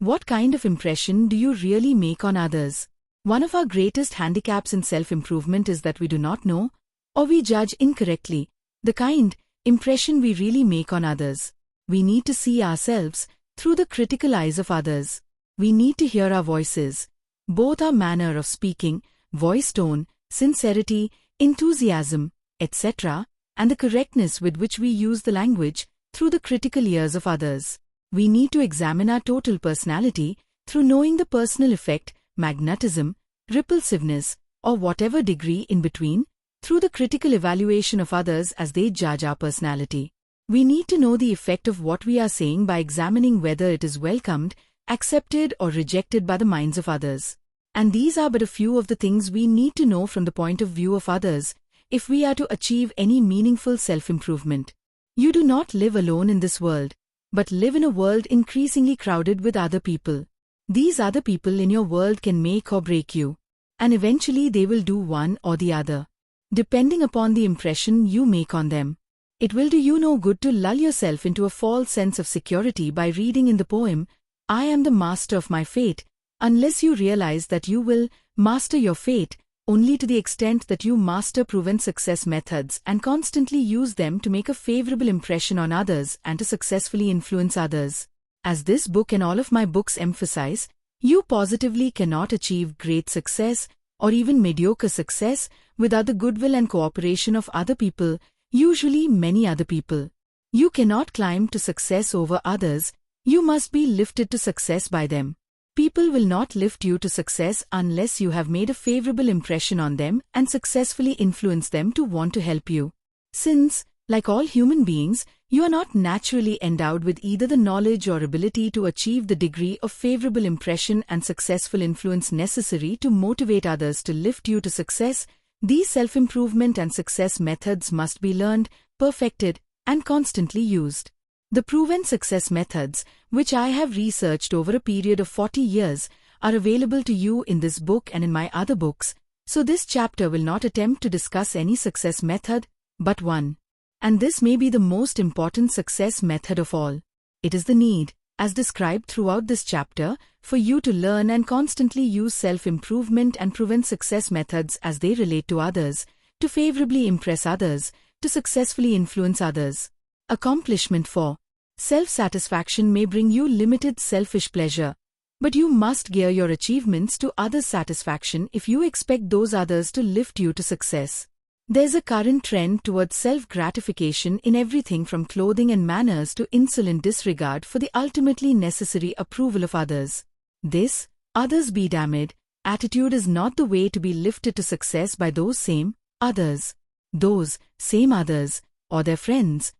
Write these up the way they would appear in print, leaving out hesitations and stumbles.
What kind of impression do you really make on others? One of our greatest handicaps in self-improvement is that we do not know, or we judge incorrectly, the kind impression we really make on others. We need to see ourselves through the critical eyes of others. We need to hear our voices, both our manner of speaking, voice tone, sincerity, enthusiasm, etc., and the correctness with which we use the language through the critical ears of others. We need to examine our total personality through knowing the personal effect, magnetism, repulsiveness, or whatever degree in between, through the critical evaluation of others as they judge our personality. We need to know the effect of what we are saying by examining whether it is welcomed, accepted, or rejected by the minds of others. And these are but a few of the things we need to know from the point of view of others if we are to achieve any meaningful self-improvement. You do not live alone in this world, but live in a world increasingly crowded with other people. These other people in your world can make or break you, and eventually they will do one or the other, depending upon the impression you make on them. It will do you no good to lull yourself into a false sense of security by reading in the poem, "I am the master of my fate," unless you realize that you will master your fate only to the extent that you master proven success methods and constantly use them to make a favorable impression on others and to successfully influence others. As this book and all of my books emphasize, you positively cannot achieve great success or even mediocre success without the goodwill and cooperation of other people, usually many other people. You cannot climb to success over others, you must be lifted to success by them. People will not lift you to success unless you have made a favorable impression on them and successfully influenced them to want to help you. Since, like all human beings, you are not naturally endowed with either the knowledge or ability to achieve the degree of favorable impression and successful influence necessary to motivate others to lift you to success, these self-improvement and success methods must be learned, perfected, and constantly used. The proven success methods, which I have researched over a period of 40 years, are available to you in this book and in my other books, so this chapter will not attempt to discuss any success method, but one. And this may be the most important success method of all. It is the need, as described throughout this chapter, for you to learn and constantly use self-improvement and proven success methods as they relate to others, to favorably impress others, to successfully influence others. Accomplishment. For self-satisfaction may bring you limited selfish pleasure, but you must gear your achievements to others' satisfaction if you expect those others to lift you to success. There's a current trend towards self-gratification in everything from clothing and manners to insolent disregard for the ultimately necessary approval of others. This, "others be damned," attitude is not the way to be lifted to success by those same others. Those same others, or their friends,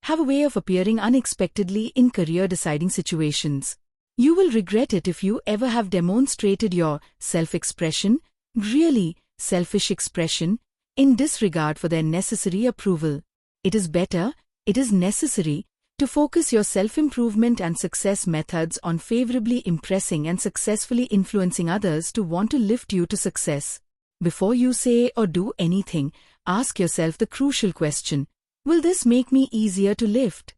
have a way of appearing unexpectedly in career-deciding situations. You will regret it if you ever have demonstrated your self-expression, really selfish expression, in disregard for their necessary approval. It is better, it is necessary, to focus your self-improvement and success methods on favorably impressing and successfully influencing others to want to lift you to success. Before you say or do anything, ask yourself the crucial question: will this make me easier to lift?